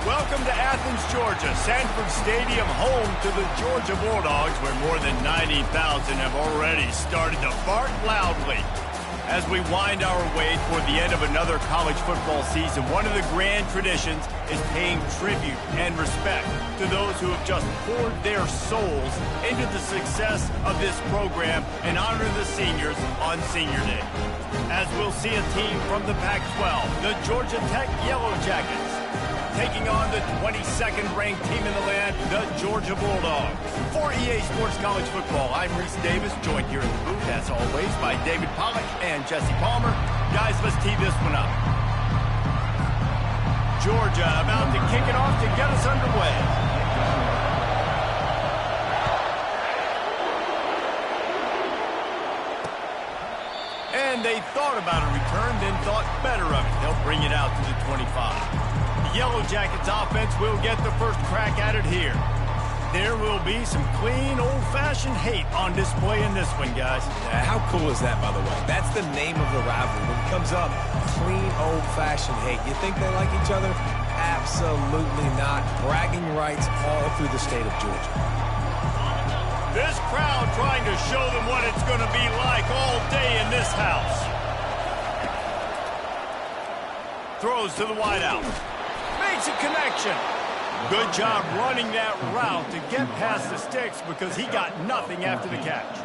Welcome to Athens, Georgia, Sanford Stadium, home to the Georgia Bulldogs, where more than 90,000 have already started to bark loudly. As we wind our way toward the end of another college football season, one of the grand traditions is paying tribute and respect to those who have just poured their souls into the success of this program and honor the seniors on Senior Day. As we'll see a team from the Pac-12, the Georgia Tech Yellow Jackets, taking on the 22nd ranked team in the land, the Georgia Bulldogs. For EA Sports College Football, I'm Reese Davis, joined here in the booth, as always, by David Pollack and Jesse Palmer. Guys, let's tee this one up. Georgia about to kick it off to get us underway. And they thought about a return, then thought better of it. They'll bring it out to the 25. Yellow Jackets offense will get the first crack at it here. There will be some clean, old-fashioned hate on display in this one, guys. Yeah, how cool is that, by the way? That's the name of the rivalry. When it comes up, clean, old-fashioned hate. You think they like each other? Absolutely not. Bragging rights all through the state of Georgia. This crowd trying to show them what it's going to be like all day in this house. Throws to the wideout. Makes a connection. Good job running that route to get past the sticks because he got nothing after the catch.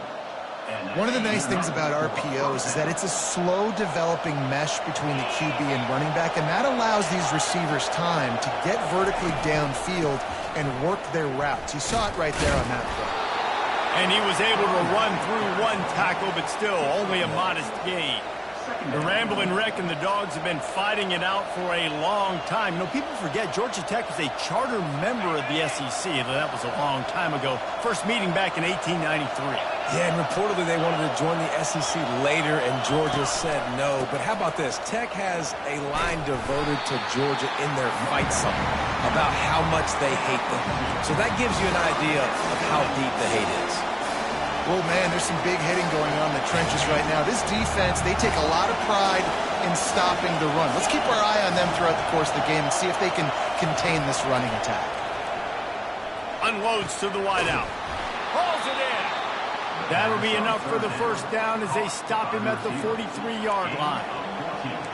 One of the nice things about RPOs is that it's a slow developing mesh between the QB and running back, and that allows these receivers time to get vertically downfield and work their routes. You saw it right there on that play. And he was able to run through one tackle, but still only a modest gain. The Ramblin' Wreck and the Dogs have been fighting it out for a long time. You know, people forget Georgia Tech was a charter member of the SEC. That was a long time ago. First meeting back in 1893. Yeah, and reportedly they wanted to join the SEC later, and Georgia said no. But how about this? Tech has a line devoted to Georgia in their fight song about how much they hate them. So that gives you an idea of how deep the hate is. Well, man, there's some big hitting going on in the trenches right now. This defense, they take a lot of pride in stopping the run. Let's keep our eye on them throughout the course of the game and see if they can contain this running attack. Unloads to the wideout. Hauls it in. That'll be enough for the first down as they stop him at the 43-yard line.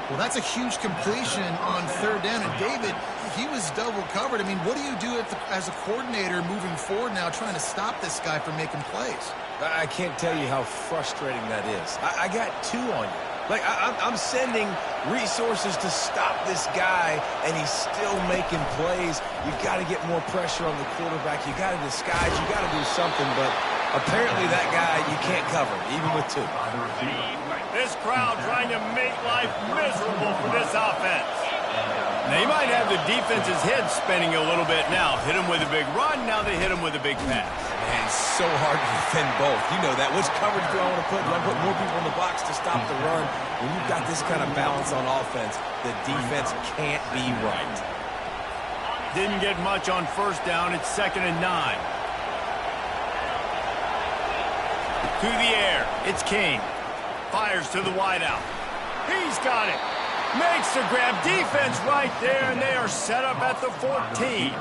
Well, that's a huge completion on third down. And David, he was double covered. I mean, what do you do as a coordinator moving forward now trying to stop this guy from making plays? I can't tell you how frustrating that is. I got two on you. Like, I'm sending resources to stop this guy, and he's still making plays. You've got to get more pressure on the quarterback. You got to disguise. You got to do something, but apparently that guy you can't cover, even with two. This crowd trying to make life miserable for this offense. Now, you might have the defense's head spinning a little bit now. Hit him with a big run, now they hit him with a big pass. Man, it's so hard to defend both. You know that. Which coverage do I want to put? Do I put more people in the box to stop the run? When you've got this kind of balance on offense, the defense can't be right. Didn't get much on first down. It's 2nd and 9. To the air. It's King. Fires to the wideout. He's got it. Makes the grab. Defense right there, and they are set up at the 14.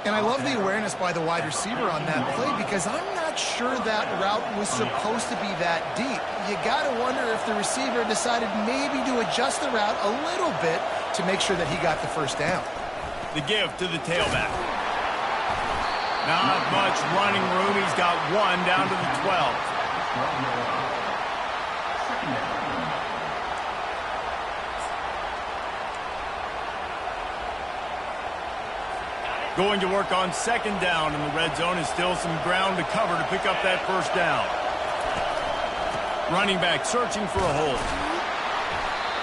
And I love the awareness by the wide receiver on that play because I'm not sure that route was supposed to be that deep. You got to wonder if the receiver decided maybe to adjust the route a little bit to make sure that he got the first down. The give to the tailback. Not much running room. He's got one down to the 12. Going to work on 2nd down in the red zone, and still some ground to cover to pick up that first down. Running back searching for a hole.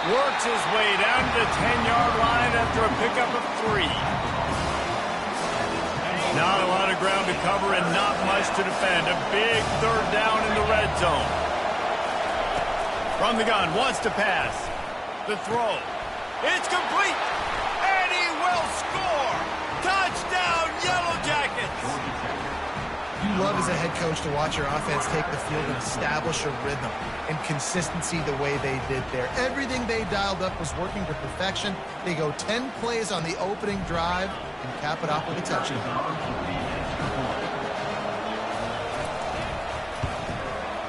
Works his way down to the 10-yard line after a pickup of 3. Not a lot of ground to cover and not much to defend. A big 3rd down in the red zone. From the gun, wants to pass. The throw. It's complete. And he will score. Touchdown, Yellow Jackets! you love as a head coach to watch your offense take the field and establish a rhythm and consistency the way they did there. Everything they dialed up was working to perfection. They go 10 plays on the opening drive and cap it off with a touchdown.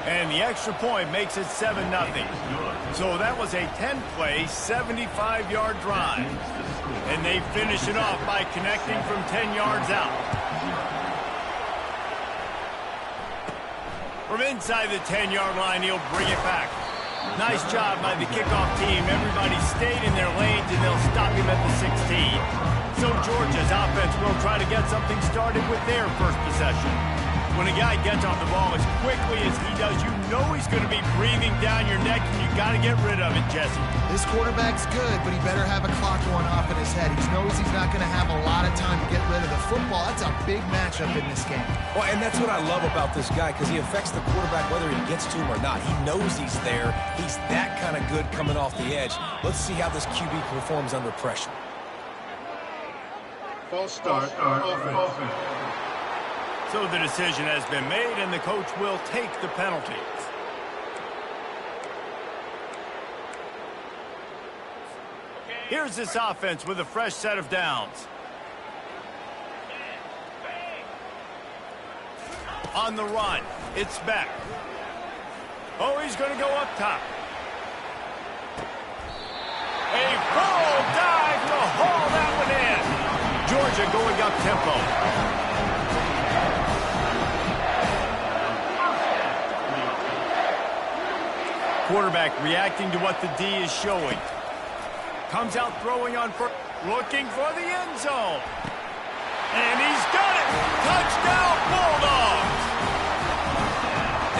And the extra point makes it 7-0. So that was a 10-play, 75-yard drive. And they finish it off by connecting from 10 yards out. From inside the 10-yard line, he'll bring it back. Nice job by the kickoff team. Everybody stayed in their lanes, and they'll stop him at the 16. So Georgia's offense will try to get something started with their first possession. When a guy gets off the ball as quickly as he does, you know he's going to be breathing down your neck, and you got to get rid of it, Jesse. This quarterback's good, but he better have a clock going off in his head. He knows he's not going to have a lot of time to get rid of the football. That's a big matchup in this game. Well, and that's what I love about this guy, because he affects the quarterback whether he gets to him or not. He knows he's there. He's that kind of good coming off the edge. Let's see how this QB performs under pressure. False start, offense. So the decision has been made, and the coach will take the penalty. Here's this offense with a fresh set of downs. On the run, it's Beck. Oh, he's going to go up top. A full dive to haul that one in. Georgia going up tempo. Quarterback reacting to what the D is showing. Comes out throwing on first, looking for the end zone. And he's got it! Touchdown, Bulldogs!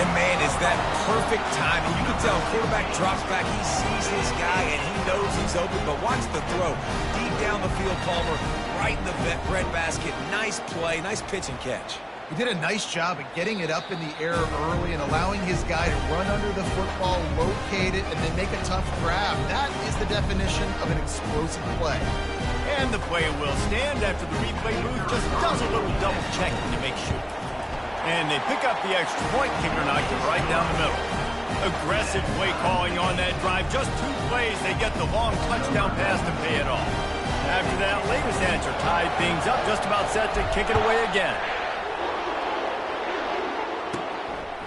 And man, is that perfect timing. You can tell quarterback drops back, he sees his guy, and he knows he's open, but watch the throw. Deep down the field, Palmer, right in the breadbasket. Nice play, nice pitch and catch. He did a nice job of getting it up in the air early and allowing his guy to run under the football, locate it, and then make a tough grab. That is the definition of an explosive play. And the play will stand after the replay booth just does a little double checking to make sure. And they pick up the extra point. Kicker knocked it right down the middle. Aggressive play calling on that drive. Just 2 plays, they get the long touchdown pass to pay it off. After that, latest answer tied things up, just about set to kick it away again.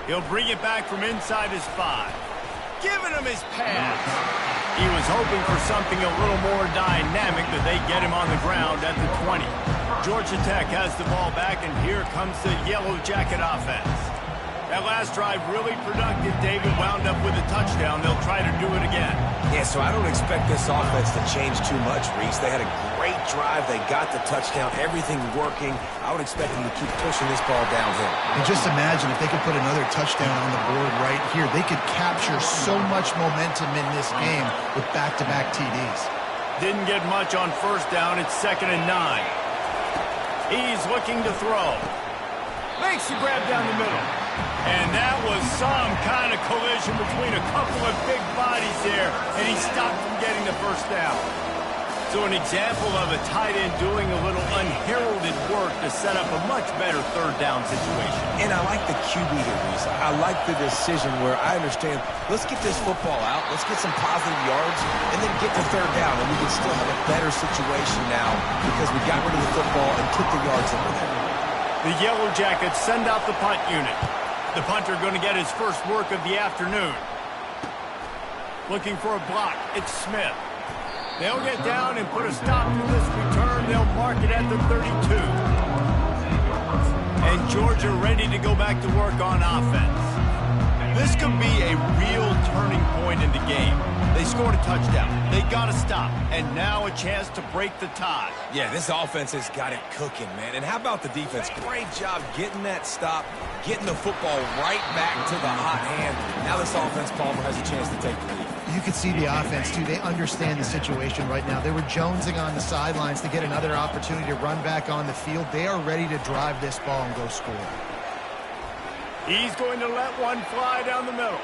He'll bring it back from inside his 5. Giving him his pass. He was hoping for something a little more dynamic, but they get him on the ground at the 20. Georgia Tech has the ball back, and here comes the Yellow Jacket offense. That last drive really productive. David wound up with a touchdown. They'll try to do it again. Yeah, so I don't expect this offense to change too much, Reese. They had a great drive. They got the touchdown. Everything working. I would expect them to keep pushing this ball downhill. And just imagine if they could put another touchdown on the board right here. They could capture so much momentum in this game with back-to-back TDs. Didn't get much on first down. It's 2nd and 9. He's looking to throw. Makes the grab down the middle. And that was some kind of collision between a couple of big bodies there, and he stopped from getting the first down. So an example of a tight end doing a little unheralded work to set up a much better 3rd down situation. And I like the QB here, Reese. I like the decision where I understand, let's get this football out, let's get some positive yards, and then get to 3rd down, and we can still have a better situation now because we got rid of the football and took the yards over there. The Yellow Jackets send out the punt unit. The punter going to get his first work of the afternoon. Looking for a block. It's Smith. They'll get down and put a stop to this return. They'll mark it at the 32. And Georgia ready to go back to work on offense. This could be a real turning point in the game. They scored a touchdown. They got to stop. And now a chance to break the tie. Yeah, this offense has got it cooking, man. And how about the defense? Great job getting that stop, getting the football right back to the hot hand. Now this offense, Palmer, has a chance to take the lead. You can see the offense, too. They understand the situation right now. They were jonesing on the sidelines to get another opportunity to run back on the field. They are ready to drive this ball and go score. He's going to let one fly down the middle.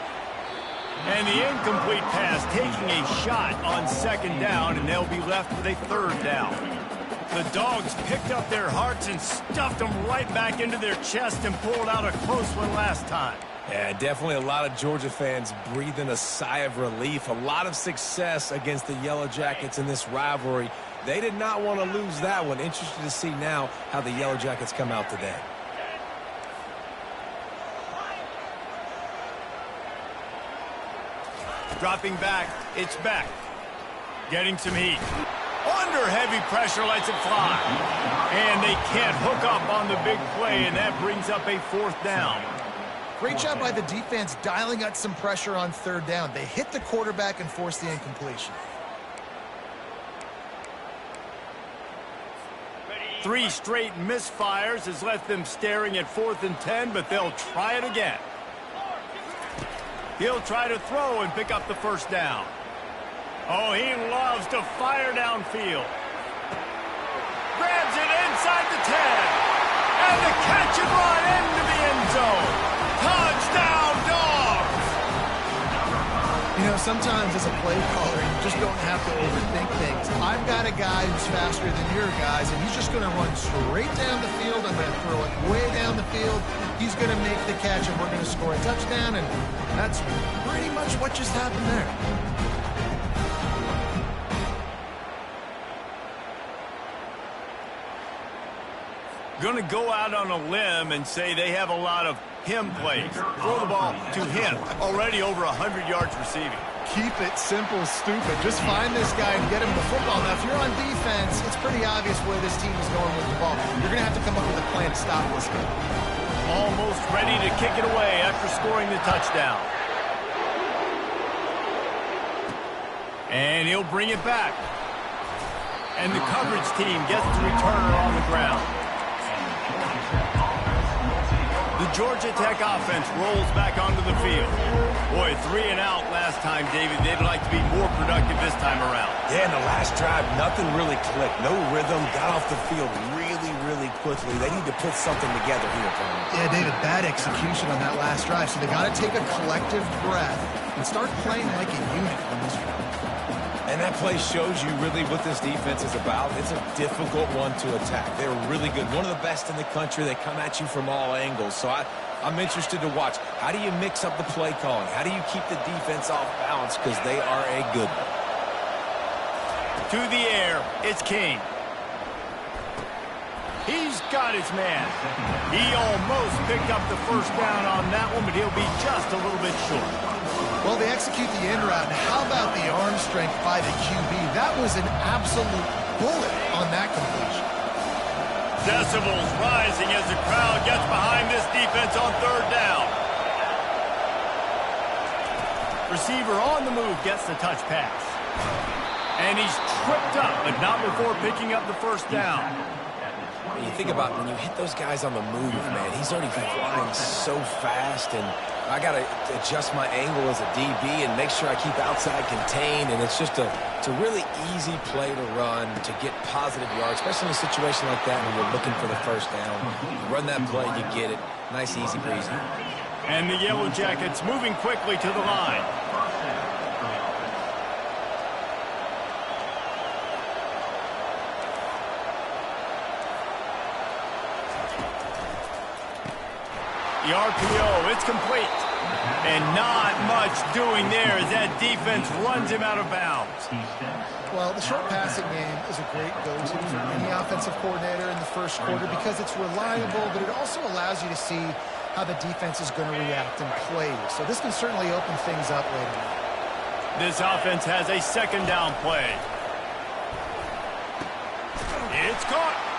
And the incomplete pass taking a shot on 2nd down, and they'll be left with a 3rd down. The Dogs picked up their hearts and stuffed them right back into their chest and pulled out a close one last time. Yeah, definitely a lot of Georgia fans breathing a sigh of relief. A lot of success against the Yellow Jackets in this rivalry. They did not want to lose that one. Interested to see now how the Yellow Jackets come out today. Dropping back, it's Beck. Getting some heat. Under heavy pressure, lets it fly. And they can't hook up on the big play, and that brings up a 4th down. Great job by the defense dialing up some pressure on 3rd down. They hit the quarterback and forced the incompletion. 3 straight misfires has left them staring at 4th and 10, but they'll try it again. He'll try to throw and pick up the 1st down. Oh, he loves to fire downfield. Grabs it inside the 10. And the catch and run into the end zone. Touchdown, Dogs! You know, sometimes as a play caller, you just don't have to overthink things. I've got a guy who's faster than your guys, and he's just going to run straight down the field. I'm going to throw it way down the field. He's going to make the catch, and we're going to score a touchdown, and that's pretty much what just happened there. Going to go out on a limb and say they have a lot of him plays. Throw the ball to him. Already over 100 yards receiving. Keep it simple, stupid. Just find this guy and get him the football. Now, if you're on defense, it's pretty obvious where this team is going with the ball. You're going to have to come up with a plan to stop this guy. Almost ready to kick it away after scoring the touchdown. And he'll bring it back. And the coverage team gets the returner on the ground. The Georgia Tech offense rolls back onto the field. Boy, 3 and out last time, David. They'd like to be more productive this time around. Yeah, in the last drive, nothing really clicked. No rhythm, got off the field really quickly. They need to put something together here, Tony. Yeah, David, bad execution on that last drive. So they got to take a collective breath and start playing like a unit on this one. And that play shows you really what this defense is about. It's a difficult one to attack. They're really good. One of the best in the country. They come at you from all angles. So I'm interested to watch. How do you mix up the play calling? How do you keep the defense off balance? Because they are a good one. To the air, it's King. He's got his man. He almost picked up the 1st down on that one, but he'll be just a little bit short. Well, they execute the in route. And how about the arm strength by the QB? That was an absolute bullet on that completion. Decibels rising as the crowd gets behind this defense on 3rd down. Receiver on the move gets the touch pass. And he's tripped up, but not before picking up the 1st down. You think about when you hit those guys on the move, man, he's already flying so fast, and I got to adjust my angle as a DB and make sure I keep outside contained, and it's just a really easy play to run to get positive yards, especially in a situation like that when you're looking for the 1st down. You run that play, you get it. Nice, easy breezy. And the Yellow Jackets moving quickly to the line. The RPO, it's complete. And not much doing there as that defense runs him out of bounds. Well, the short passing game is a great go-to for any offensive coordinator in the 1st quarter because it's reliable, but it also allows you to see how the defense is going to react and play. So this can certainly open things up later on. This offense has a 2nd down play. It's caught.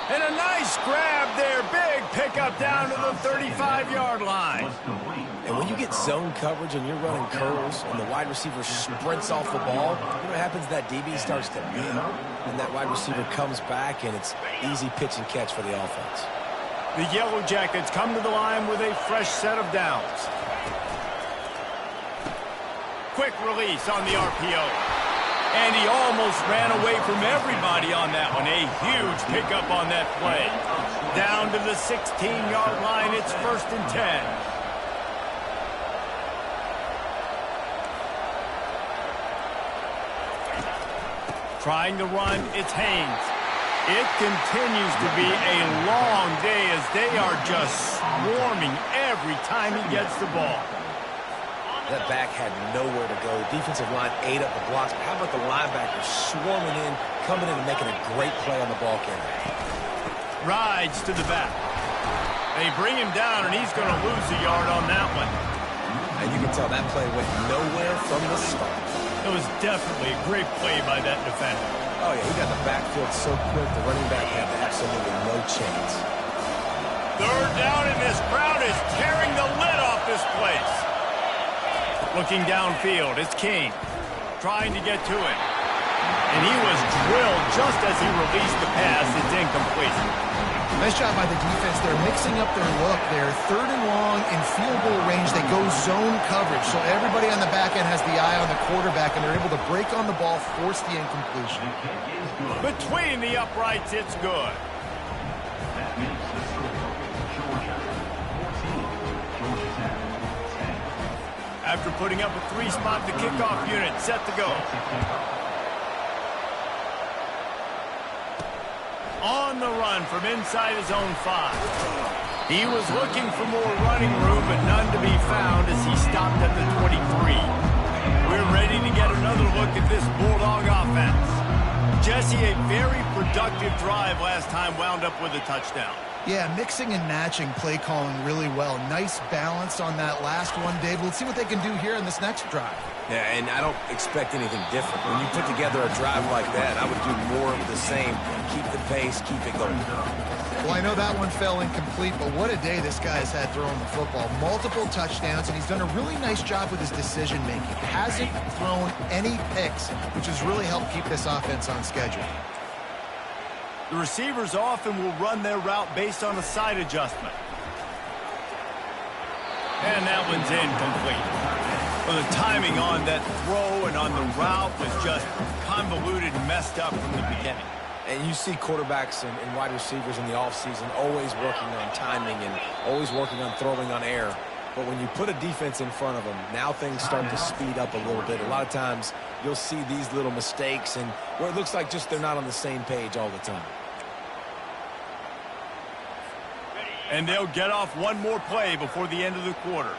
And a nice grab there. Big pickup down to the 35-yard line. And when you get zone coverage and you're running curls and the wide receiver sprints off the ball, you know what happens? That DB starts to bend, and that wide receiver comes back, and it's easy pitch and catch for the offense. The Yellow Jackets come to the line with a fresh set of downs. Quick release on the RPO. And he almost ran away from everybody on that one. A huge pickup on that play. Down to the 16-yard line. It's 1st and 10. Trying to run, it's Haynes. It continues to be a long day as they are just swarming every time he gets the ball. That back had nowhere to go. Defensive line ate up the blocks. But how about the linebackers swarming in, coming in and making a great play on the ball carrier? Rides to the back. They bring him down, and he's going to lose a yard on that one. And you can tell that play went nowhere from the start. It was definitely a great play by that defender. Oh, yeah, he got the backfield so quick, the running back had absolutely no chance. Third down, and this crowd is tearing the lid off this place. Looking downfield, it's King trying to get to it. And he was drilled just as he released the pass. It's incomplete. Nice job by the defense. They're mixing up their look. They're third and long in field goal range. They go zone coverage. So everybody on the back end has the eye on the quarterback, and they're able to break on the ball, force the incompletion. Between the uprights, it's good. After putting up a three-spot, the kickoff unit set to go. On the run from inside his own 5. He was looking for more running room, but none to be found as he stopped at the 23. We're ready to get another look at this Bulldog offense. Jesse, a very productive drive last time, wound up with a touchdown. Yeah, mixing and matching play calling really well. Nice balance on that last one, Dave. Let's see what they can do here in this next drive. Yeah, and I don't expect anything different. When you put together a drive like that, I would do more of the same. Keep the pace, keep it going. Well, I know that one fell incomplete, but what a day this guy has had throwing the football. Multiple touchdowns, and he's done a really nice job with his decision-making. Hasn't thrown any picks, which has really helped keep this offense on schedule. The receivers often will run their route based on a side adjustment. And that one's incomplete. Well, the timing on that throw and on the route was just convoluted and messed up from the beginning. And you see quarterbacks and wide receivers in the offseason always working on timing and always working on throwing on air. But when you put a defense in front of them, now things start to speed up a little bit. A lot of times you'll see these little mistakes and where it looks like just they're not on the same page all the time. And they'll get off one more play before the end of the quarter.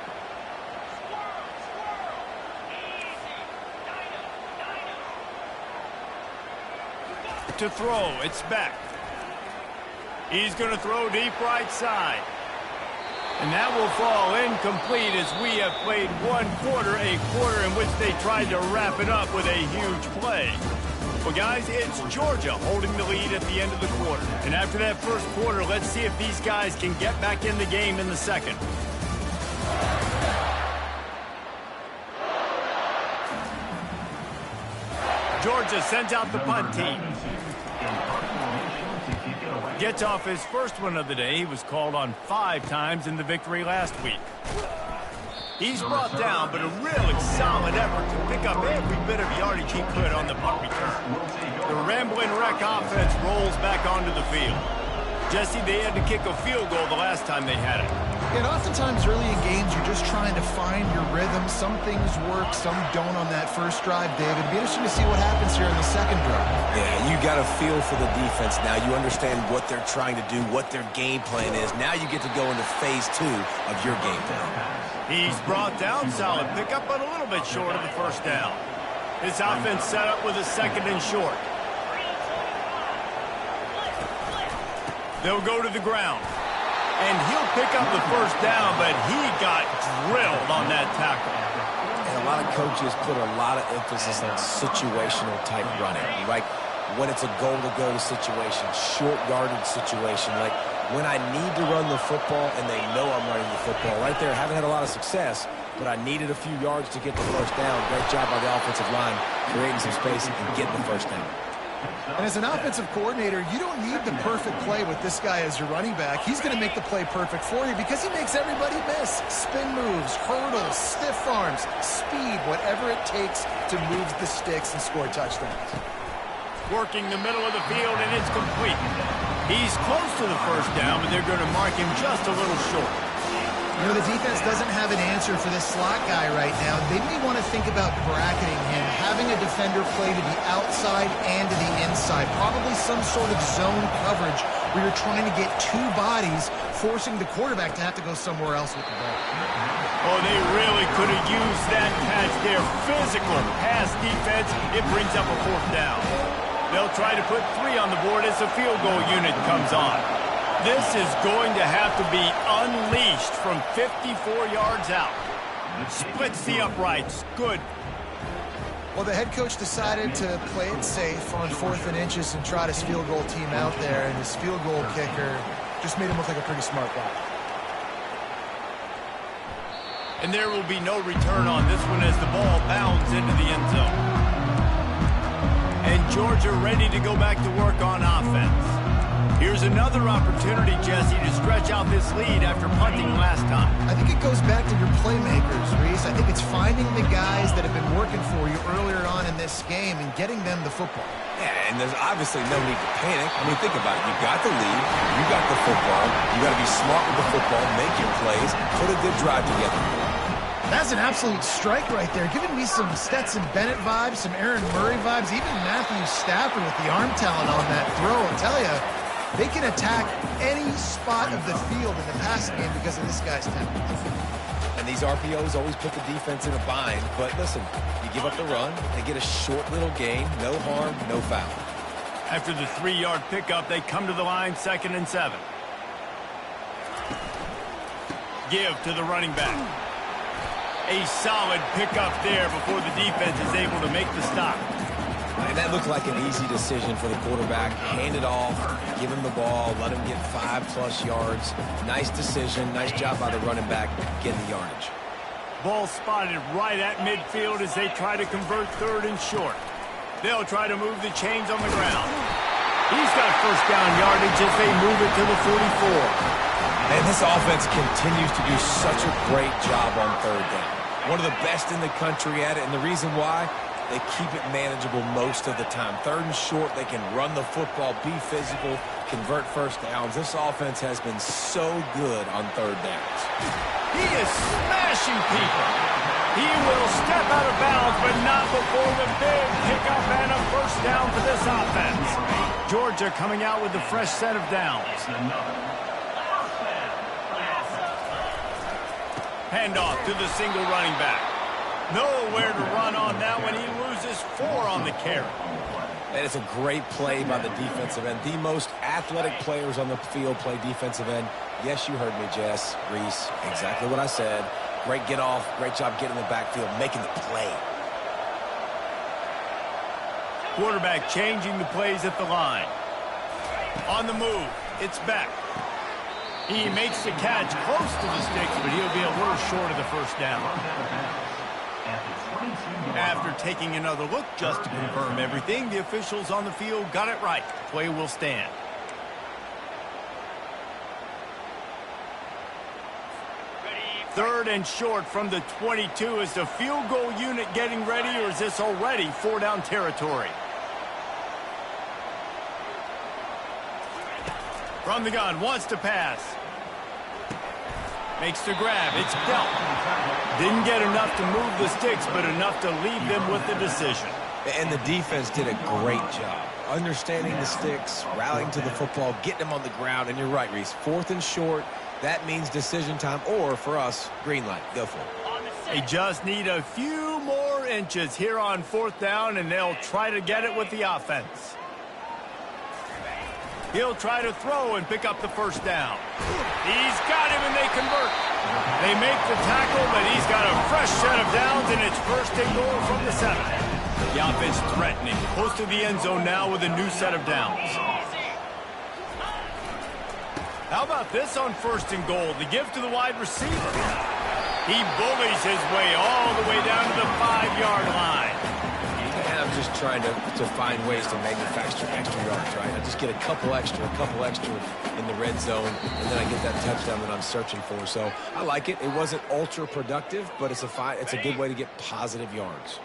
To throw, it's Beck. He's going to throw deep right side. And that will fall incomplete as we have played one quarter, a quarter in which they tried to wrap it up with a huge play. Well, guys, it's Georgia holding the lead at the end of the quarter. And after that first quarter, let's see if these guys can get back in the game in the second. Georgia sends out the punt team. Gets off his first one of the day. He was called on 5 times in the victory last week. He's brought down, but a really solid effort to pick up every bit of yardage he could on the punt return. The Rambling Wreck offense rolls back onto the field. Jesse, they had to kick a field goal the last time they had it. And oftentimes early in games, you're just trying to find your rhythm. Some things work, some don't on that first drive, David. It'd be interesting to see what happens here in the second drive. Yeah, you got a feel for the defense now. You understand what they're trying to do, what their game plan is. Now you get to go into phase 2 of your game plan. He's brought down, solid pickup, but a little bit short of the first down. His offense set up with a second and short. They'll go to the ground. And he'll pick up the first down, but he got drilled on that tackle. And a lot of coaches put a lot of emphasis on situational type running, right? When it's a goal-to-go situation, short yardage situation, like when I need to run the football and they know I'm running the football. Right there, haven't had a lot of success, but I needed a few yards to get the first down. Great job by the offensive line, creating some space and getting the first down. And as an offensive coordinator, you don't need the perfect play with this guy as your running back. He's going to make the play perfect for you because he makes everybody miss. Spin moves, hurdles, stiff arms, speed, whatever it takes to move the sticks and score touchdowns. Working the middle of the field, and it's complete. He's close to the first down, but they're going to mark him just a little short. You know, the defense doesn't have an answer for this slot guy right now. They may want to think about bracketing him, having a defender play to the outside and to the inside. Probably some sort of zone coverage where you're trying to get two bodies, forcing the quarterback to have to go somewhere else with the ball. Oh, they really could have used that catch there. Physical pass defense. It brings up a 4th down. They'll try to put 3 on the board as the field goal unit comes on. This is going to have to be unleashed from 54 yards out. Splits the uprights. Good. Well, the head coach decided to play it safe on 4th and inches and trot his field goal team out there, and his field goal kicker just made him look like a pretty smart guy. And there will be no return on this one as the ball bounds into the end zone. And Georgia ready to go back to work on offense. Here's another opportunity, Jesse, to stretch out this lead after punting last time. I think it goes back to your playmakers, Reese. I think it's finding the guys that have been working for you earlier on in this game and getting them the football. Yeah, and there's obviously no need to panic. I mean, think about it. You got the lead. You got the football. You got to be smart with the football, make your plays, put a good drive together. That's an absolute strike right there, giving me some Stetson Bennett vibes, some Aaron Murray vibes, even Matthew Stafford with the arm talent on that throw. I'll tell you, they can attack any spot of the field in the passing game because of this guy's talent. And these RPOs always put the defense in a bind. But listen, you give up the run, they get a short little gain, no harm, no foul. After the 3-yard pickup, they come to the line, 2nd and 7. Give to the running back. A solid pickup there before the defense is able to make the stop. And that looked like an easy decision for the quarterback. Hand it off, give him the ball, let him get 5+ yards. Nice decision. Nice job by the running back getting the yardage. Ball spotted right at midfield as they try to convert 3rd and short. They'll try to move the chains on the ground. He's got 1st down yardage as they move it to the 44. And this offense continues to do such a great job on 3rd down. One of the best in the country at it, and the reason why, they keep it manageable most of the time. 3rd and short, they can run the football, be physical, convert 1st downs. This offense has been so good on 3rd downs. He is smashing people. He will step out of bounds, but not before the big pickup and a 1st down for this offense. Georgia coming out with a fresh set of downs. Handoff to the single running back. Nowhere to run on that one. He loses 4 on the carry. And it's a great play by the defensive end. The most athletic players on the field play defensive end. Yes, you heard me, Jess, Reese. Exactly what I said. Great get off. Great job getting in the backfield, making the play. Quarterback changing the plays at the line. On the move. It's back. He makes the catch close to the sticks, but he'll be a little short of the 1st down. After taking another look just to confirm everything, the officials on the field got it right. Play will stand. Third and short from the 22. Is the field goal unit getting ready, or is this already 4-down territory? From the gun, wants to pass. Makes the grab. It's Belt. Didn't get enough to move the sticks, but enough to leave them with the decision. And the defense did a great job. Understanding the sticks, rallying to the football, getting them on the ground. And you're right, Reese. 4th and short, that means decision time. Or, for us, green light. Go for it. They just need a few more inches here on 4th down, and they'll try to get it with the offense. He'll try to throw and pick up the 1st down. He's got him, and they convert. They make the tackle, but he's got a fresh set of downs, and it's 1st and goal from the 7. The offense threatening. Close to the end zone now with a new set of downs. How about this on 1st and goal? The give to the wide receiver. He bullies his way all the way down to the 5-yard line. And I'm just trying to find ways to manufacture extra yards, right? I just get a couple extra in the red zone, and then I get that touchdown that I'm searching for. So I like it. It wasn't ultra productive, but it's a good way to get positive yards.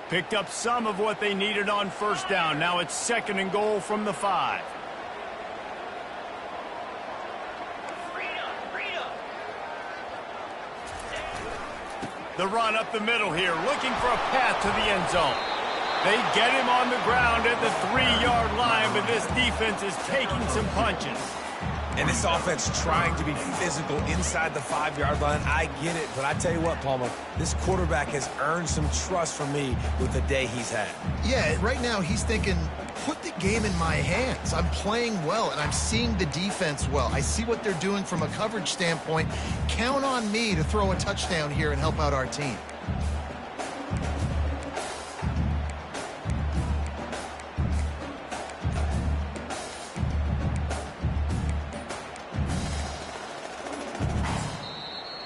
Picked up some of what they needed on 1st down. Now it's 2nd and goal from the 5. The run up the middle here, looking for a path to the end zone. They get him on the ground at the 3-yard line, but this defense is taking some punches. And this offense trying to be physical inside the 5-yard line. I get it, but I tell you what, Palmer, this quarterback has earned some trust from me with the day he's had. Yeah, right now he's thinking, put the game in my hands. I'm playing well, and I'm seeing the defense well. I see what they're doing from a coverage standpoint. Count on me to throw a touchdown here and help out our team.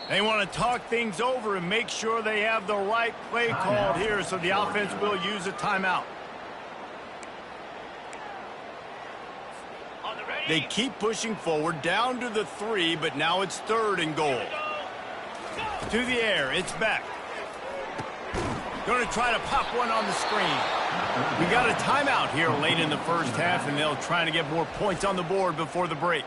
They want to talk things over and make sure they have the right play called here, so the offense will use a timeout. They keep pushing forward down to the 3, but now it's 3rd and goal. To the air, it's back. Going to try to pop one on the screen. We got a timeout here late in the first half, and they'll try to get more points on the board before the break.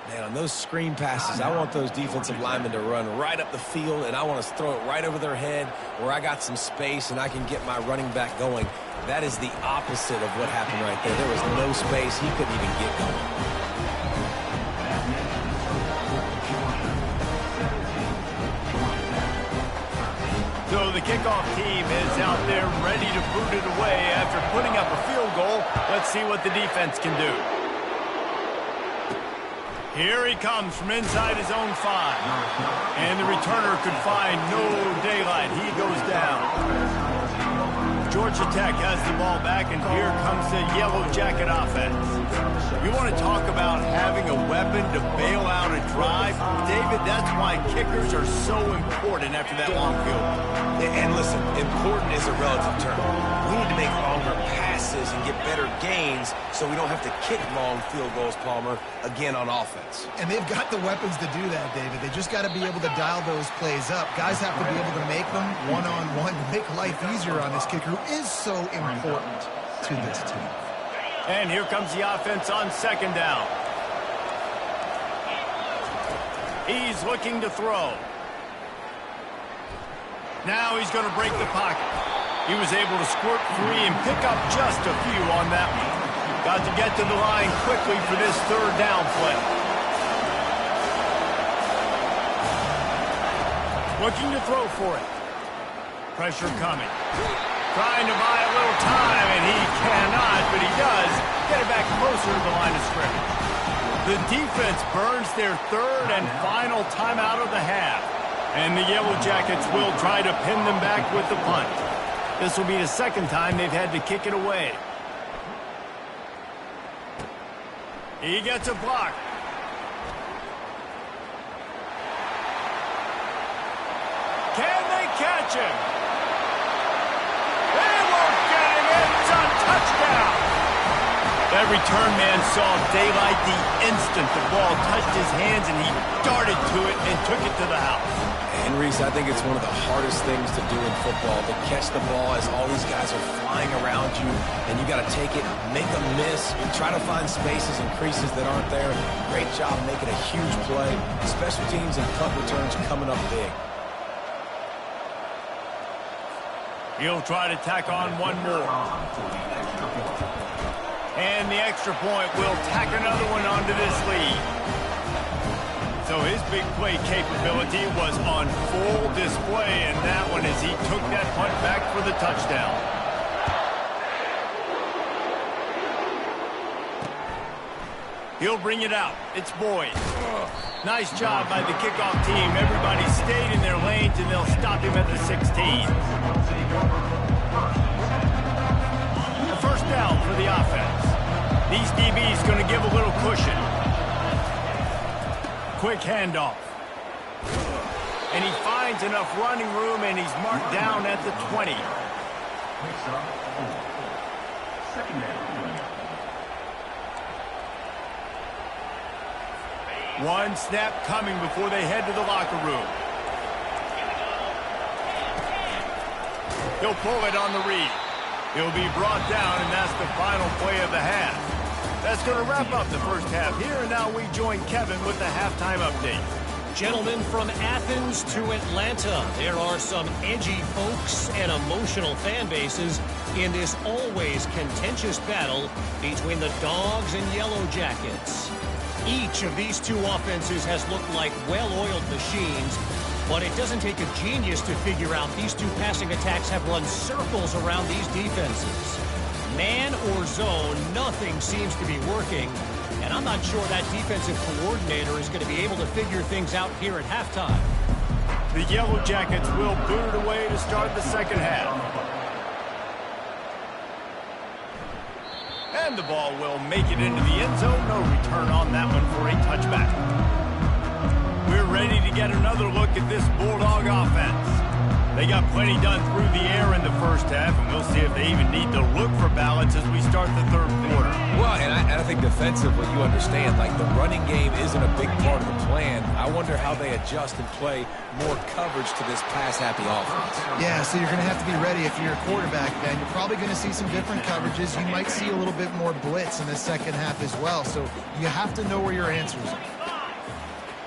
Man, on those screen passes, I want those defensive linemen to run right up the field, and I want to throw it right over their head where I got some space and I can get my running back going. That is the opposite of what happened right there. There was no space. He couldn't even get going. So the kickoff team is out there ready to boot it away after putting up a field goal. Let's see what the defense can do. Here he comes from inside his own 5. And the returner could find no daylight. He goes down. Georgia Tech has the ball back, and here comes the Yellow Jacket offense. You want to talk about having a weapon to bail out a drive? David, that's why kickers are so important after that long field. And listen, important is a relative term. We need to make longer passes and get better gains so we don't have to kick long field goals, Palmer, again on offense. And they've got the weapons to do that, David. They just got to be able to dial those plays up. Guys have to be able to make them one-on-one to make life easier on this kicker who is so important to this team. And here comes the offense on 2nd down. He's looking to throw. Now he's going to break the pocket. He was able to squirt free and pick up just a few on that one. Got to get to the line quickly for this 3rd down play. Looking to throw for it. Pressure coming. Trying to buy a little time, and he cannot, but he does get it back closer to the line of scrimmage. The defense burns their 3rd and final timeout of the half. And the Yellow Jackets will try to pin them back with the punt. This will be the 2nd time they've had to kick it away. He gets a block. Can they catch him? They won't get him. It's a touchdown. That return man saw daylight the instant the ball touched his hands, and he darted to it and took it to the house. And Reese, I think it's one of the hardest things to do in football, to catch the ball as all these guys are flying around you, and you got to take it, make a miss, try to find spaces and creases that aren't there. Great job making a huge play. Special teams and punt returns coming up big. He'll try to tack on one more. And the extra point will tack another one onto this lead. So his big play capability was on full display, and that one as he took that punt back for the touchdown. He'll bring it out. It's Boyd. Nice job by the kickoff team. Everybody stayed in their lanes, and they'll stop him at the 16. A 1st down for the offense. These DBs going to give a little cushion. Quick handoff. And he finds enough running room, and he's marked down at the 20. One snap coming before they head to the locker room. He'll pull it on the read. He'll be brought down, and that's the final play of the half. That's going to wrap up the first half here, and now we join Kevin with the halftime update. Gentlemen, from Athens to Atlanta, there are some edgy folks and emotional fan bases in this always contentious battle between the Dogs and Yellow Jackets. Each of these two offenses has looked like well-oiled machines, but it doesn't take a genius to figure out these two passing attacks have run circles around these defenses. Man or zone, nothing seems to be working. And I'm not sure that defensive coordinator is going to be able to figure things out here at halftime. The Yellow Jackets will boot it away to start the second half. And the ball will make it into the end zone. No return on that one for a touchback. We're ready to get another look at this Bulldog offense. They got plenty done through the air in the first half, and we'll see if they even need to look for balance as we start the third quarter. Well, and I think defensively, you understand, like the running game isn't a big part of the plan. I wonder how they adjust and play more coverage to this pass-happy offense. Yeah, so you're going to have to be ready if you're a quarterback, Ben. You're probably going to see some different coverages. You might see a little bit more blitz in the second half as well, so you have to know where your answers are.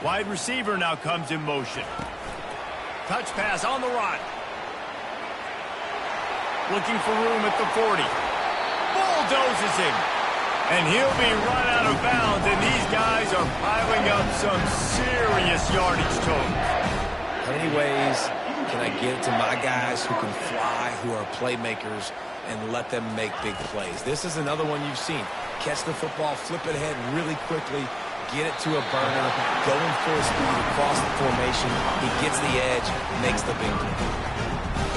Wide receiver now comes in motion. Touch pass on the run. Looking for room at the 40. Bulldozes him. And he'll be run out of bounds, and these guys are piling up some serious yardage totals. How many ways can I get it to my guys who can fly, who are playmakers, and let them make big plays? This is another one you've seen. Catch the football, flip it ahead really quickly, get it to a burner, going full speed across the formation. He gets the edge, makes the big play.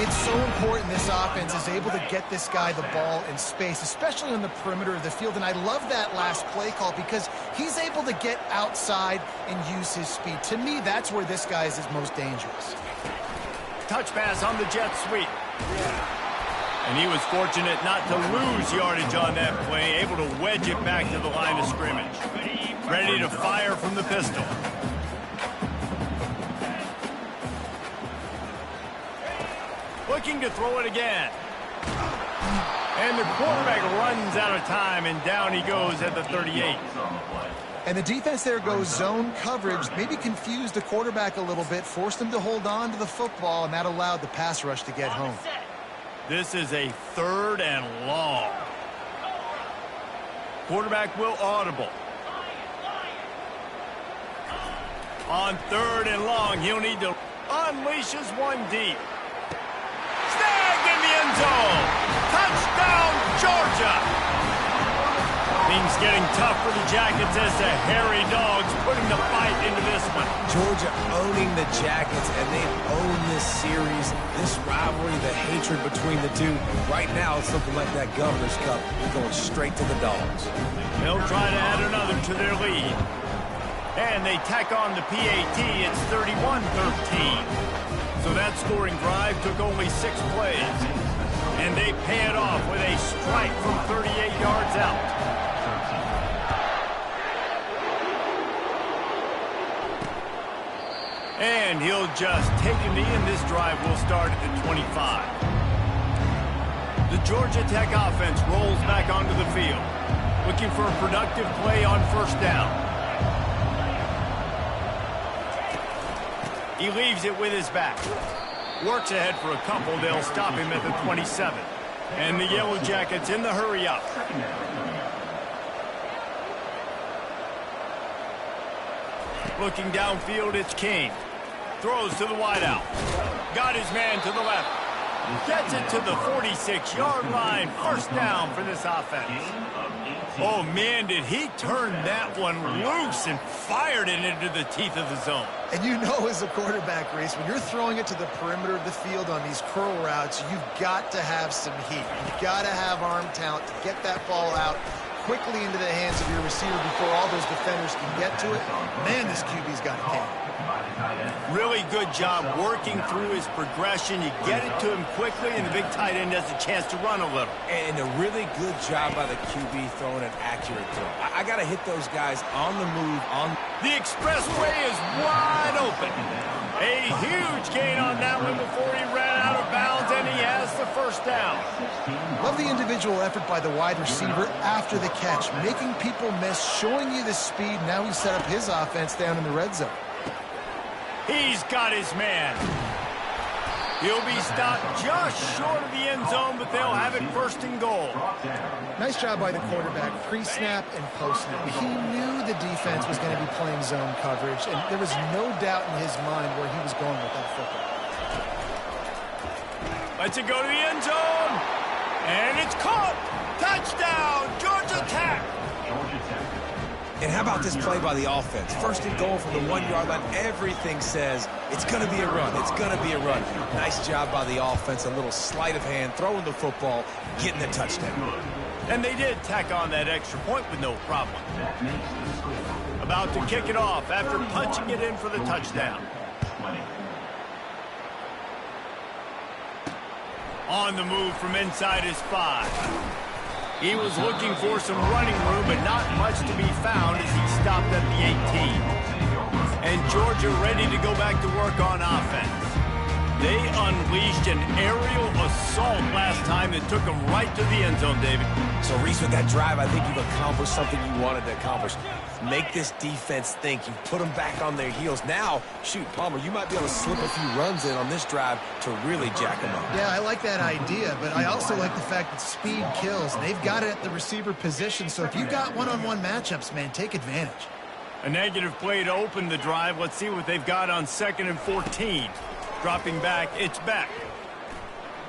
It's so important this offense is able to get this guy the ball in space, especially on the perimeter of the field. And I love that last play call because he's able to get outside and use his speed. To me, that's where this guy is his most dangerous. Touch pass on the jet sweep. And he was fortunate not to lose yardage on that play, able to wedge it back to the line of scrimmage. Ready to fire from the pistol. Looking to throw it again. And the quarterback runs out of time, and down he goes at the 38. And the defense there goes zone coverage, maybe confused the quarterback a little bit, forced him to hold on to the football, and that allowed the pass rush to get home. This is a 3rd and long. Quarterback will audible. On 3rd and long, he'll need to unleashes one deep. Snagged in the end zone. Touchdown, Georgia. Things getting tough for the Jackets as the hairy Dogs putting the fight into this one. Georgia owning the Jackets, and they've owned this series, this rivalry, the hatred between the two. Right now, it's looking like that Governor's Cup is going straight to the Dogs. They'll try to add another to their lead. And they tack on the PAT. It's 31-13. So that scoring drive took only 6 plays. And they pay it off with a strike from 38 yards out. And he'll just take a knee, and this drive will start at the 25. The Georgia Tech offense rolls back onto the field, looking for a productive play on 1st down. He leaves it with his back. Works ahead for a couple. They'll stop him at the 27. And the Yellow Jackets in the hurry up. Looking downfield, it's King. Throws to the wideout. Got his man to the left. Gets it to the 46-yard line. 1st down for this offense. Oh, man, did he turn that one loose and fired it into the teeth of the zone. And you know, as a quarterback, Reese, when you're throwing it to the perimeter of the field on these curl routes, you've got to have some heat. You've got to have arm talent to get that ball out quickly into the hands of your receiver before all those defenders can get to it. Man, this QB's got a cannon. Really good job working through his progression. You get it to him quickly, and the big tight end has a chance to run a little. And a really good job by the QB throwing an accurate throw. I got to hit those guys on the move. The expressway is wide open. A huge gain on that one before he ran out of bounds, and he has the 1st down. Love the individual effort by the wide receiver after the catch, making people miss, showing you the speed. Now he set up his offense down in the red zone. He's got his man. He'll be stopped just short of the end zone, but they'll have it first and goal. Nice job by the quarterback, pre-snap and post-snap. He knew the defense was going to be playing zone coverage, and there was no doubt in his mind where he was going with that football. Lets it go to the end zone, and it's caught. Touchdown, Georgia Tech. And how about this play by the offense? First and goal from the 1-yard line. Everything says it's going to be a run. It's going to be a run. Nice job by the offense. A little sleight of hand, throwing the football, getting the touchdown. And they did tack on that extra point with no problem. About to kick it off after punching it in for the touchdown. On the move from inside his 5. He was looking for some running room, but not much to be found as he stopped at the 18. And Georgia ready to go back to work on offense. They unleashed an aerial assault last time that took them right to the end zone, David. So, Reese, with that drive, I think you've accomplished something you wanted to accomplish. Make this defense think. You've put them back on their heels. Now, shoot, Palmer, you might be able to slip a few runs in on this drive to really jack them up. Yeah, I like that idea, but I also like the fact that speed kills. They've got it at the receiver position, so if you've got one-on-one matchups, man, take advantage. A negative play to open the drive. Let's see what they've got on 2nd and 14. Dropping back, it's Beck.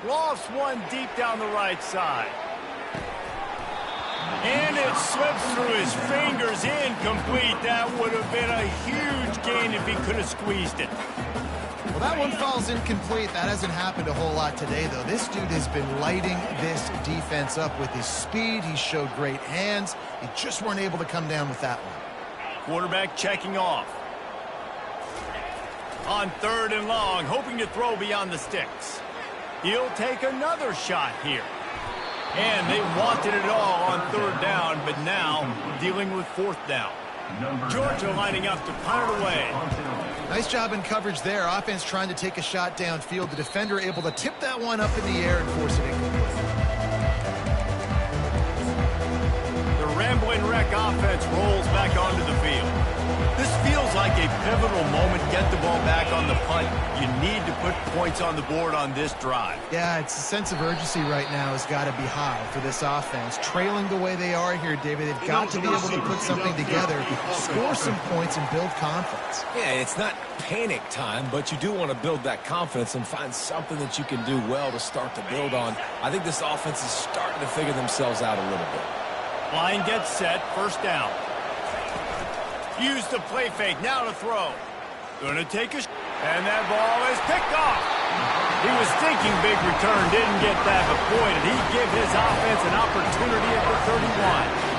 Lofts one deep down the right side. And it slips through his fingers, incomplete. That would have been a huge gain if he could have squeezed it. Well, that one falls incomplete. That hasn't happened a whole lot today, though. This dude has been lighting this defense up with his speed. He showed great hands. He just weren't able to come down with that one. Quarterback checking off. On 3rd and long, hoping to throw beyond the sticks. He'll take another shot here. And they wanted it all on 3rd down, but now dealing with 4th down. Georgia lining up to punt it away. Nice job in coverage there. Offense trying to take a shot downfield. The defender able to tip that one up in the air and force it incomplete. The Ramblin' Wreck offense rolls back onto the field. This feels like a pivotal moment. Get the ball back on the punt. You need to put points on the board on this drive. Yeah, it's a sense of urgency right now has got to be high for this offense. Trailing the way they are here, David, they've got to be able to put something together, score some points, and build confidence. Yeah, it's not panic time, but you do want to build that confidence and find something that you can do well to start to build on. I think this offense is starting to figure themselves out a little bit. Line gets set, 1st down. Use the play fake, now to throw. Gonna take a and that ball is picked off. He was thinking big return, didn't get that, but boy, did he give his offense an opportunity at the 31.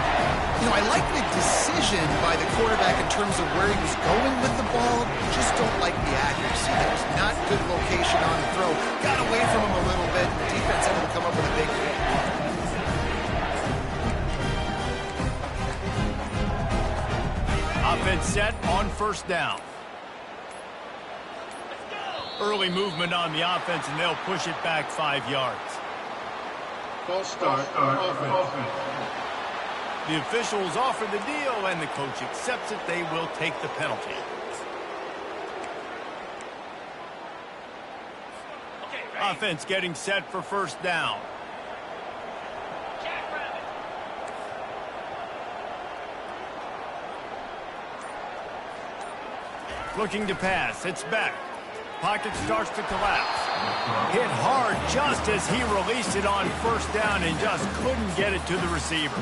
You know, I like the decision by the quarterback in terms of where he was going with the ball. Just don't like the accuracy. There was not good location on the throw. Got away from him a little bit, and the defense able to come up with a big hit. Offense set on 1st down. Early movement on the offense, and they'll push it back 5 yards. False start offense. The officials offer the deal, and the coach accepts it. They will take the penalty. Offense getting set for 1st down. Looking to pass. It's back. Pocket starts to collapse. Hit hard just as he released it on 1st down and just couldn't get it to the receiver.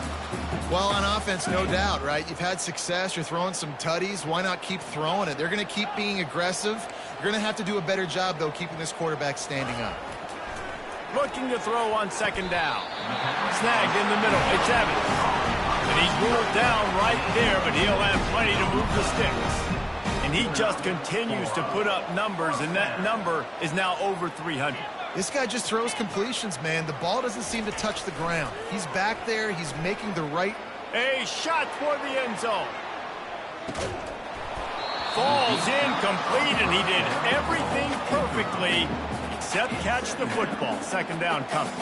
Well, on offense, no doubt, right? You've had success. You're throwing some tutties. Why not keep throwing it? They're going to keep being aggressive. You're going to have to do a better job, though, keeping this quarterback standing up. Looking to throw on 2nd down. Snagged in the middle. It's Evans. And he's ruled down right there, but he'll have plenty to move the sticks. And he just continues to put up numbers, and that number is now over 300. This guy just throws completions, man. The ball doesn't seem to touch the ground. He's back there. He's making the right... A shot toward the end zone. Falls incomplete, and he did everything perfectly except catch the football. Second down coming.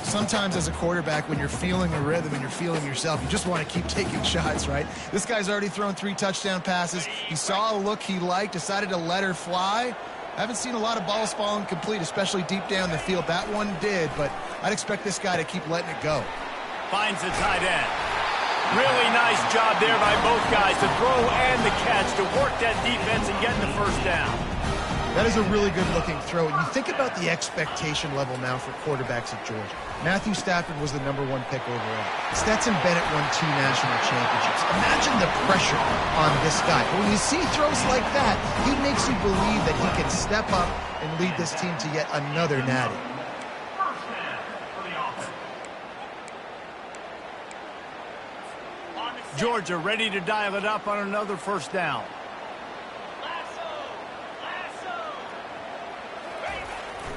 Sometimes as a quarterback, when you're feeling a rhythm and you're feeling yourself, you just want to keep taking shots, right? This guy's already thrown 3 touchdown passes. He saw a look he liked, decided to let her fly. I haven't seen a lot of balls falling complete, especially deep down the field. That one did, but I'd expect this guy to keep letting it go. Finds the tight end. Really nice job there by both guys to throw and the catch to work that defense and get the first down. That is a really good-looking throw. And you think about the expectation level now for quarterbacks at Georgia. Matthew Stafford was the #1 pick overall. Stetson Bennett won 2 national championships. Imagine the pressure on this guy. But when you see throws like that, he makes you believe that he can step up and lead this team to yet another natty. Georgia ready to dial it up on another first down.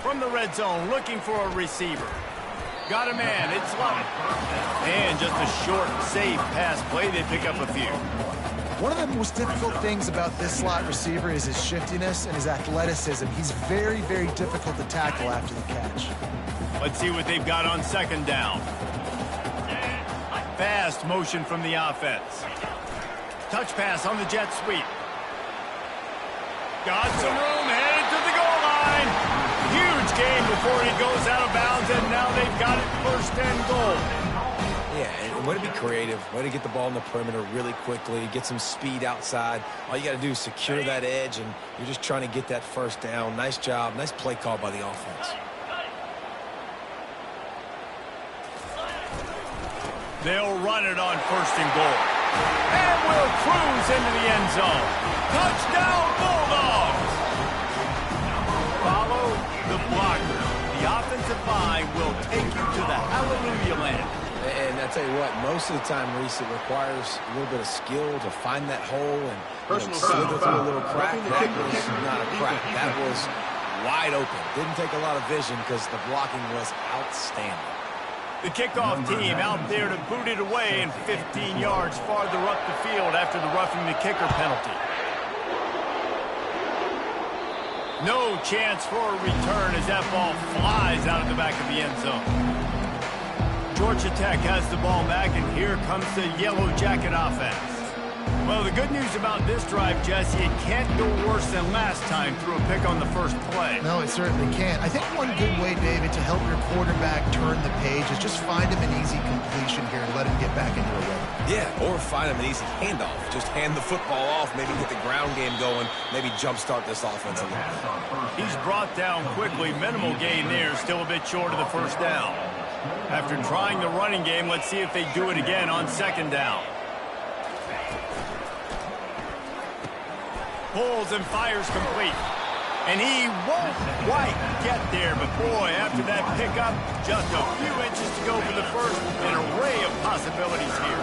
From the red zone, looking for a receiver. Got a man, it's Love. And just a short, safe pass play, they pick up a few. One of the most difficult things about this slot receiver is his shiftiness and his athleticism. He's very, very difficult to tackle after the catch. Let's see what they've got on second down. Fast motion from the offense. Touch pass on the jet sweep. Got some room, headed to the goal line. Huge game before he goes out of bounds, and now they've got it first and goal. Yeah, and way to be creative, way to get the ball in the perimeter really quickly, get some speed outside. All you got to do is secure that edge, and you're just trying to get that first down. Nice job, nice play call by the offense. They'll run it on first and goal. And will cruise into the end zone. Touchdown, Bulldogs! Follow the blocker. The offensive line will take you to the hallelujah land. And I tell you what, most of the time, Reese, it requires a little bit of skill to find that hole and slither through a little crack. That was not a crack. That was wide open. Didn't take a lot of vision because the blocking was outstanding. The kickoff team out there to boot it away and 15 yards farther up the field after the roughing the kicker penalty. No chance for a return as that ball flies out of the back of the end zone. Georgia Tech has the ball back, and here comes the Yellow Jacket offense. Well, the good news about this drive, Jesse, it can't go worse than last time through a pick on the first play. No, it certainly can't. I think one good way, David, to help your quarterback turn the page is just find him an easy completion here and let him get back into a rhythm. Yeah, or find him an easy handoff. Just hand the football off, maybe get the ground game going, maybe jumpstart this offense a little bit. He's brought down quickly. Minimal gain there, still a bit short of the first down. After trying the running game, let's see if they do it again on second down. Pulls and fires complete. And he won't quite get there, but boy, after that pickup, just a few inches to go for the first. An array of possibilities here.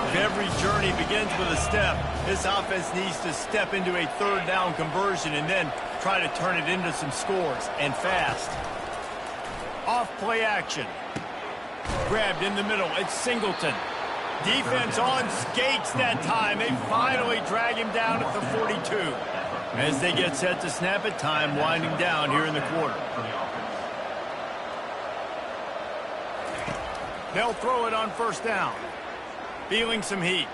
If every journey begins with a step, this offense needs to step into a third down conversion and then try to turn it into some scores, and fast. Off play action. Grabbed in the middle, it's Singleton. Defense on skates that time. They finally drag him down at the 42. As they get set to snap it, time winding down here in the quarter. They'll throw it on first down. Feeling some heat.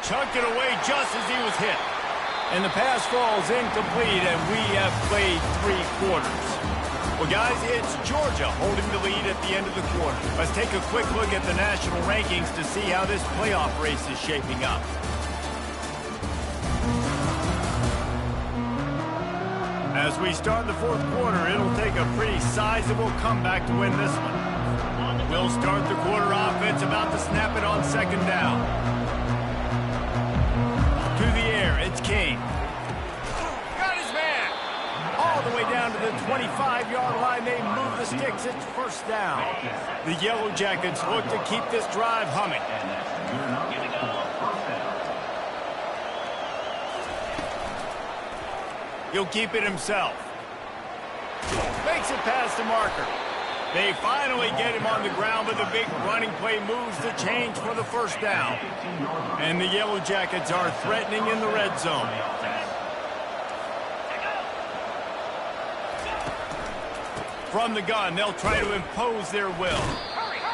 Chucked it away just as he was hit. And the pass falls incomplete, and we have played 3 quarters. Well, guys, it's Georgia holding the lead at the end of the quarter. Let's take a quick look at the national rankings to see how this playoff race is shaping up. As we start the fourth quarter, it'll take a pretty sizable comeback to win this one. We'll start the quarter offense, about to snap it on second down. To the air, it's King. All the way down to the 25-yard line. They move the sticks. It's first down. The Yellow Jackets look to keep this drive humming. He'll keep it himself. Makes it past the marker. They finally get him on the ground, but the big running play moves the change for the first down. And the Yellow Jackets are threatening in the red zone. From the gun, they'll try to impose their will.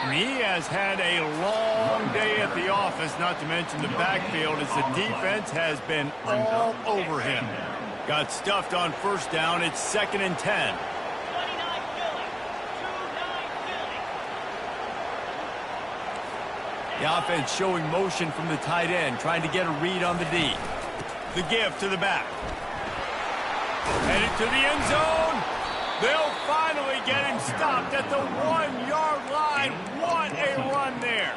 And he has had a long day at the office, not to mention the backfield, as the defense has been all over him. Got stuffed on first down. It's 2nd and 10. The offense showing motion from the tight end, trying to get a read on the D. The give to the back. Headed to the end zone. They'll finally get him stopped at the 1-yard line. What a run there.